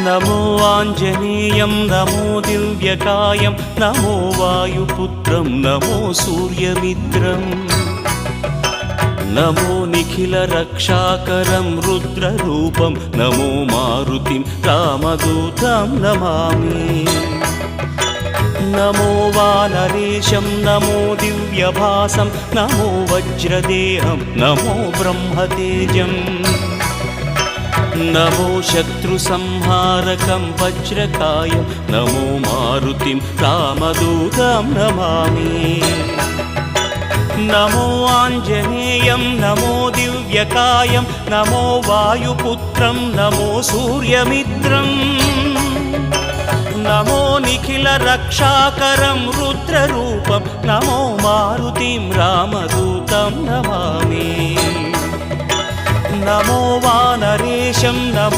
నమో Anjaneyam నమో దివ్యకాయం నమో వాయుపుత్రం నమో సూర్యమిత్రం నమో Nikhila రక్షాకరం రుద్రరూపం నమో మారుతిం రామదూతం నమామి నమో వానరేశం నమో దివ్యభాసం నమో వజ్రదేహం నమో బ్రహ్మతేజం నమో శత్రుసంహారకం వజ్రకాయం నమో మారుతిం రామదూతం నమామి నమో Anjaneyam నమో దివ్యకాయం నమో వాయుపుత్రం నమో సూర్యమిత్రం నమో Nikhila రక్షాకరం రుద్రరూపం నమో మారుతిం రామదూతం నమామి నమో వానరేశం నమో